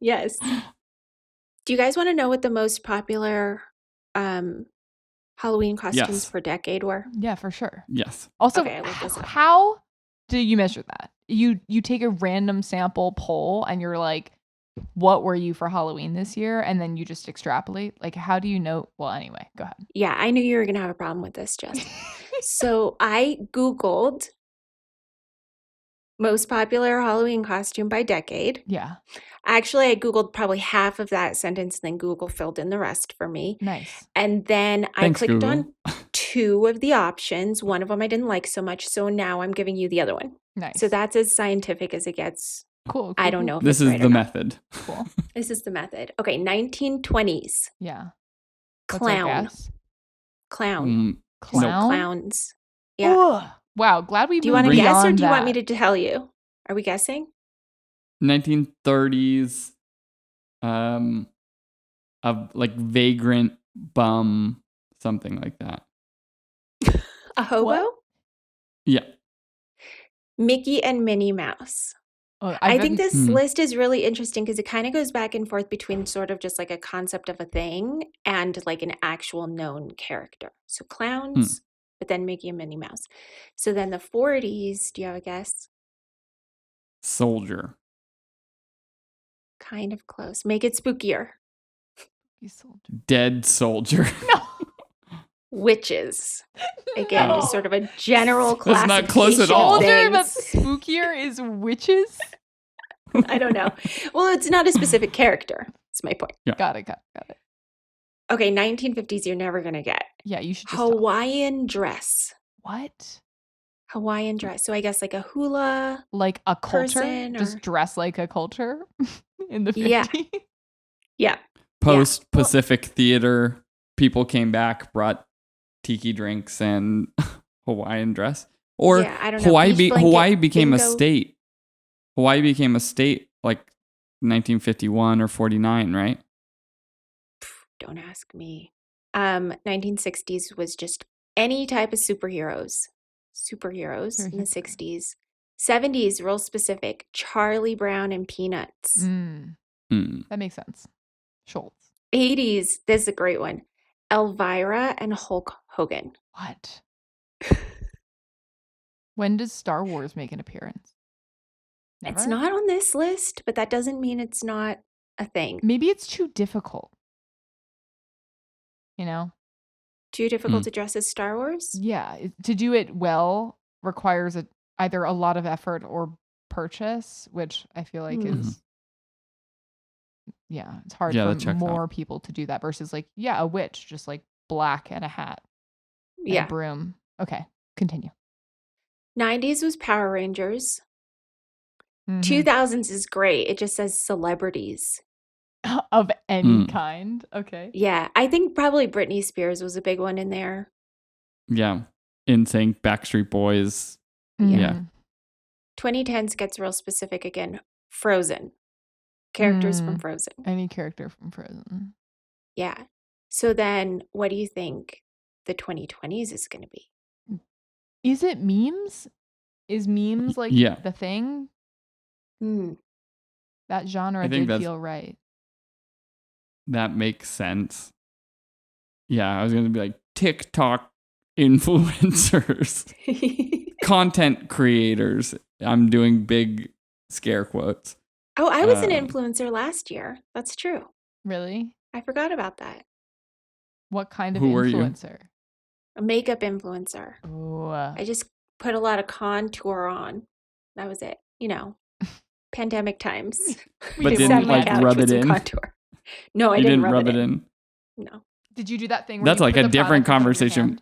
Yes. Do you guys want to know what the most popular Halloween costumes per decade were?
Yeah, for sure.
Yes.
Also,
okay,
how do you measure that? You take a random sample poll and you're like, what were you for Halloween this year? And then you just extrapolate. Like, how do you know? Well, anyway, go ahead.
Yeah, I knew you were going to have a problem with this, Jess. So I Googled most popular Halloween costume by decade.
Yeah.
Actually, I Googled probably half of that sentence, and then Google filled in the rest for me.
Nice.
And then
Thanks,
I clicked
Google.
on 2 of the options. One of them I didn't like so much, so now I'm giving you the other one.
Nice.
So that's as scientific as it gets.
Cool.
I don't know if
this
it's
is
right
the
or not.
method.
Cool.
This is the method. Okay, 1920s.
Yeah.
Clown. Clown.
Clown?
So clowns. Yeah.
Ugh. Wow. Glad we.
Do you want to guess, or do you want me to tell you? Are we guessing?
1930s, of like vagrant bum, something like that.
A hobo?
What?
Yeah.
Mickey and Minnie Mouse.
Oh,
I think this list is really interesting because it kind of goes back and forth between sort of just like a concept of a thing and like an actual known character. So clowns, but then Mickey and Minnie Mouse. So then the 40s, do you have a guess?
Soldier.
Kind of close. Make it spookier.
Dead soldier.
No.
Witches. Again, just sort of a general classification.
That's not close at all.
Soldier, but spookier is witches?
I don't know. Well, it's not a specific character. That's my point.
Yeah.
Got it.
Okay, 1950s you're never going to get.
Yeah, you should just
Hawaiian dress.
What?
Hawaiian dress. So I guess like a hula.
Like a culture?
Person
just dress like a culture in the 50s?
Yeah. Yeah.
Post-Pacific theater, people came back, brought tiki drinks and Hawaiian dress. Or
I don't know.
Hawaii became a state. Hawaii became a state like 1951 or 49, right?
Don't ask me. 1960s was just any type of superheroes in the 60s. 70s, real specific. Charlie Brown and Peanuts.
That makes sense. Schultz.
80s, this is a great one. Elvira and Hulk Hogan.
What? When does Star Wars make an appearance? Never?
It's not on this list, but that doesn't mean it's not a thing.
Maybe it's too difficult. You know?
Too difficult to dress as Star Wars?
Yeah. To do it well requires either a lot of effort or purchase, which I feel like is... Yeah, it's hard for more people to do that versus like, a witch, just like black and a hat. And a broom. Okay, continue.
90s was Power Rangers. 2000s is great. It just says celebrities.
Of any kind. Okay.
Yeah, I think probably Britney Spears was a big one in there.
Yeah. NSYNC, Backstreet Boys. Yeah.
2010s gets real specific again. Frozen. Characters from Frozen.
Any character from Frozen.
Yeah. So then what do you think the 2020s is going to be?
Is it memes? Is memes like the thing? That genre did feel right.
That makes sense. Yeah, I was going to be like TikTok influencers, content creators. I'm doing big scare quotes.
Oh, I was an influencer last year. That's true.
Really?
I forgot about that.
What kind of influencer?
A makeup influencer.
Ooh.
I just put a lot of contour on. That was it. You know, pandemic times.
But didn't like rub it in?
Contour. No, I didn't rub it in. No.
Did you do that thing where
that's like a different conversation?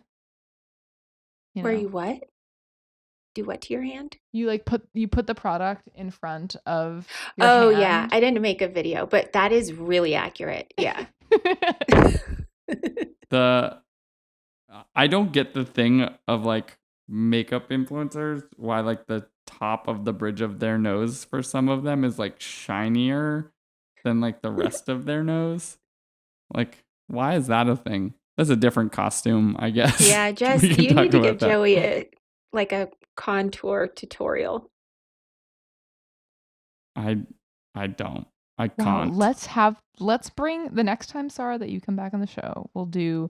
Where you what? Do what to your hand?
You like put the product in front of your hand.
Yeah. I didn't make a video, but that is really accurate. Yeah.
I don't get the thing of like makeup influencers, why like the top of the bridge of their nose for some of them is like shinier than like the rest of their nose. Like, why is that a thing? That's a different costume, I guess.
Yeah, Jess, you need to give Joey a contour tutorial.
I don't. I can't.
Let's bring the next time, Sarah, that you come back on the show, we'll do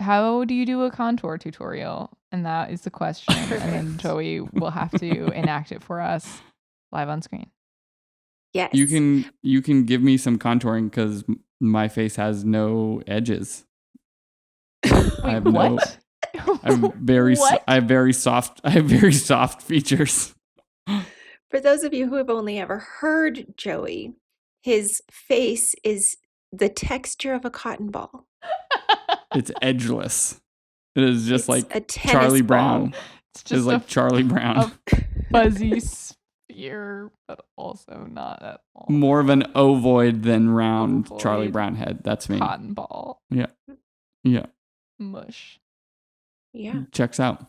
how do you do a contour tutorial? And that is the question. And then Joey will have to enact it for us live on screen.
Yes.
You can give me some contouring because my face has no edges.
Wait, what?
I have very soft features.
For those of you who have only ever heard Joey, his face is the texture of a cotton ball.
It's edgeless. It is just like a Charlie Brown.
It's just
like Charlie Brown.
A fuzzy sphere, but also not at all.
More of an ovoid than round Charlie Brown head. That's me.
Cotton ball.
Yeah.
Mush.
Yeah.
Checks out.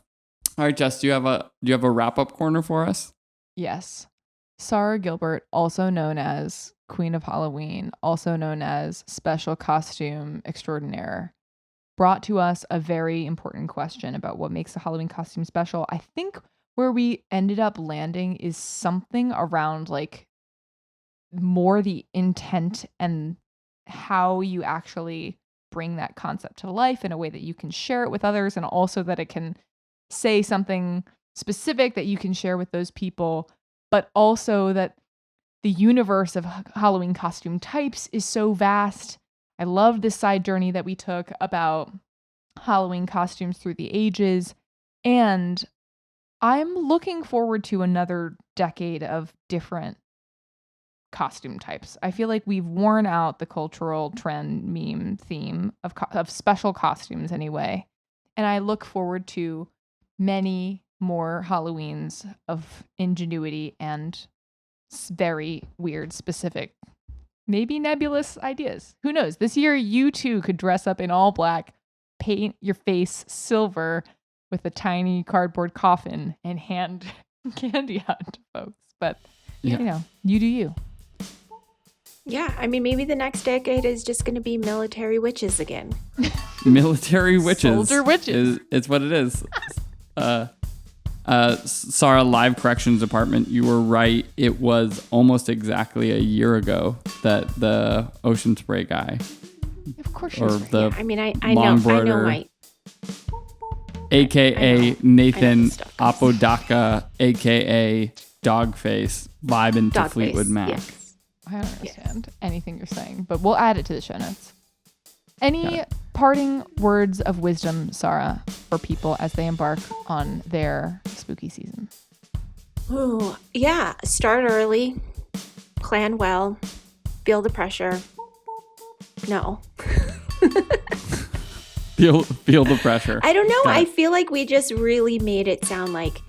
All right, Jess, do you have a wrap-up corner for us?
Yes. Xahra Gilbert, also known as Queen of Halloween, also known as Special Costume Extraordinaire, brought to us a very important question about what makes a Halloween costume special. I think where we ended up landing is something around like more the intent and how you actually bring that concept to life in a way that you can share it with others, and also that it can say something specific that you can share with those people, but also that the universe of Halloween costume types is so vast. I love this side journey that we took about Halloween costumes through the ages, and I'm looking forward to another decade of different costume types. I feel like we've worn out the cultural trend meme theme of special costumes anyway, and I look forward to many more Halloweens of ingenuity and very weird, specific, maybe nebulous ideas. Who knows? This year, you too could dress up in all black, paint your face silver with a tiny cardboard coffin, and hand candy out to folks. But, you know, you do you.
Yeah, I mean, maybe the next decade is just going to be military witches again.
Military witches.
Soldier witches.
It's what it is. Sarah, live corrections department, you were right. It was almost exactly a year ago that the Ocean Spray guy,
of course, you're right.
Yeah, I mean, I know my,
aka Nathan Apodaca, aka Dogface, vibing to Fleetwood Mac.
Yes.
I don't understand anything you're saying, but we'll add it to the show notes. Any parting words of wisdom, Sarah, for people as they embark on their spooky season?
Ooh, yeah. Start early, plan well, feel the pressure. No.
feel the pressure.
I don't know. I feel like we just really made it sound like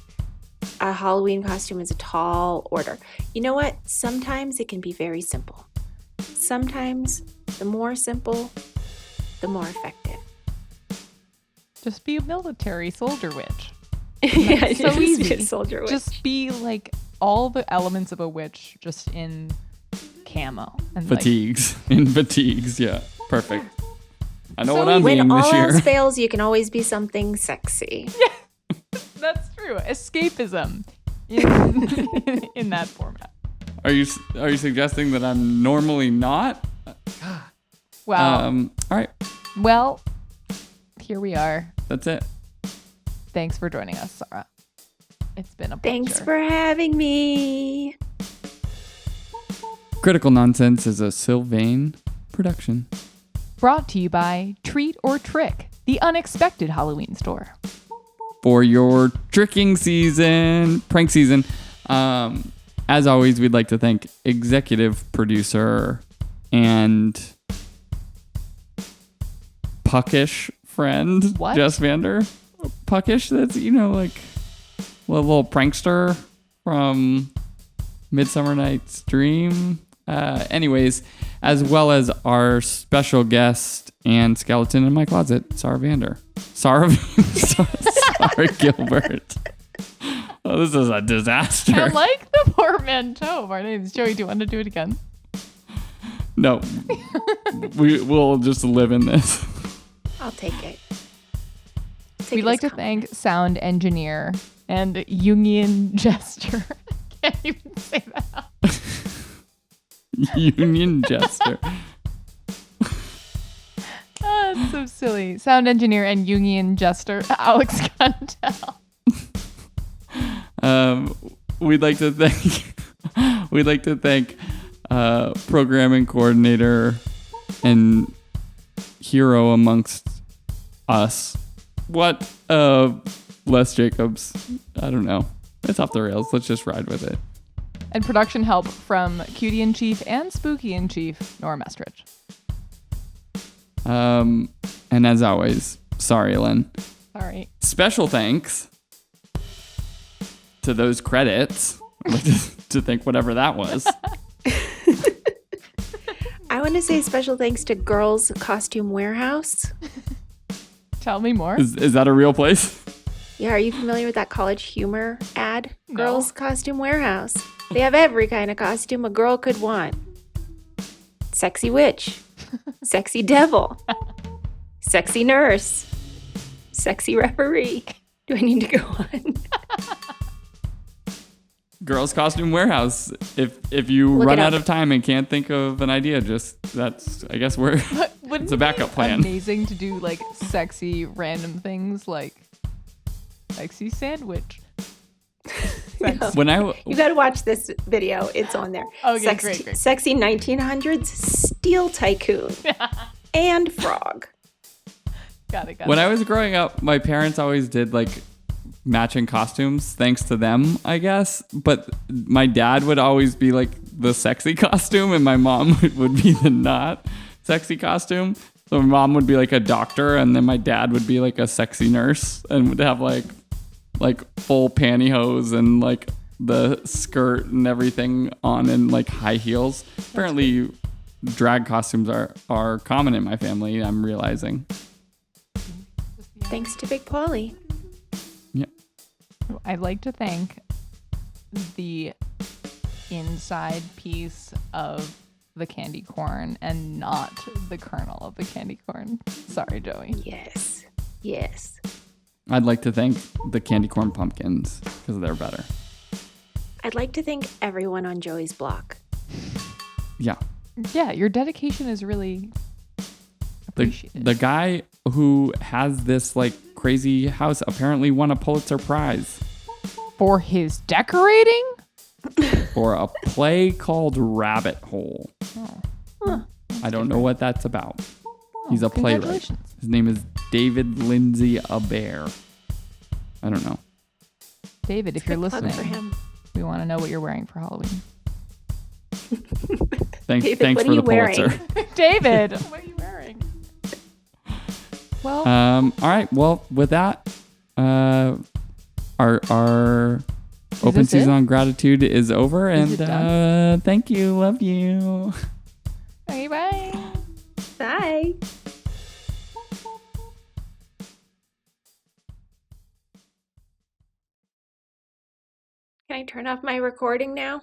a Halloween costume is a tall order. You know what? Sometimes it can be very simple. Sometimes the more simple, the more effective.
Just be a military soldier witch.
Yeah,
so easy.
Be a soldier witch.
Just be like all the elements of a witch, just in camo and
fatigues. In fatigues, yeah, perfect. I know what I'm
when
being
all
this year.
else fails, you can always be something sexy.
Yeah, that's true. Escapism in that format.
Are you suggesting that I'm normally not?
Well,
all right.
Well, here we are.
That's it.
Thanks for joining us, Xahra. It's been a pleasure.
Thanks for having me.
Critical Nonsense is a SYLVAIN production.
Brought to you by Treat or Trick, the unexpected Halloween store.
For your tricking season, prank season, as always, we'd like to thank executive producer and puckish friend,
What?
Jess Vander. Puckish, that's, like a little prankster from Midsummer Night's Dream. Anyways, as well as our special guest and skeleton in my closet, Xahra Vander. Xahra Gilbert. Oh, this is a disaster.
I like the portmanteau. My name is Joey. Do you want to do it again?
No. We'll just live in this.
I'll take it.
We'd like to thank sound engineer and Jungian gesture. I can't even say that.
Union jester.
Oh, it's so silly. Sound engineer and Jungian jester, Alex Gundel.
We'd like to thank programming coordinator and hero amongst us. What? Les Jacobs. I don't know. It's off the rails. Let's just ride with it.
And production help from Cutie in Chief and Spooky in Chief, Nora Mestridge.
And as always, sorry, Lynn.
Sorry.
Special thanks to those credits. I'd like to think whatever that was.
I want to say special thanks to Girls Costume Warehouse.
Tell me more.
Is that a real place?
Yeah, are you familiar with that College Humor ad?
No.
Girls Costume Warehouse. They have every kind of costume a girl could want. Sexy witch. Sexy devil. Sexy nurse. Sexy referee. Do I need to go on?
Girls Costume Warehouse. If you
Look
run
it
out
up.
of time and can't think of an idea, that's I guess we're it's a backup plan.
Amazing to do like sexy random things like sexy sandwich.
No.
When
You got to watch this video. It's on there.
Okay, great.
Sexy 1900s steel tycoon and frog.
Got it.
When I was growing up, my parents always did like matching costumes, thanks to them, I guess. But my dad would always be like the sexy costume, and my mom would be the not sexy costume. So my mom would be like a doctor, and then my dad would be like a sexy nurse, and would have like full pantyhose and like the skirt and everything on, and like high heels. Apparently, drag costumes are common in my family. I'm realizing.
Thanks to Big Polly.
Yeah.
I'd like to thank the inside piece of the candy corn and not the kernel of the candy corn. Sorry, Joey.
Yes.
I'd like to thank the candy corn pumpkins because they're better.
I'd like to thank everyone on Joey's block.
Yeah.
Yeah, your dedication is really appreciated.
The guy who has this like crazy house apparently won a Pulitzer Prize
For his decorating?
for a play called Rabbit Hole.
Oh.
I don't know what that's about. He's a playwright.
Congratulations.
His name is David Lindsay Abair. I don't know.
David, if you're
Good plug
listening,
for him.
we want to know what you're wearing for Halloween.
Thanks
David, what
for
are you
the Pulitzer.
David, what are you wearing? Well,
All right. Well, with that, our open
this
season
it?
on gratitude is over,
Is it
and
done?
thank you, love you.
okay, bye.
Bye. Can I turn off my recording now?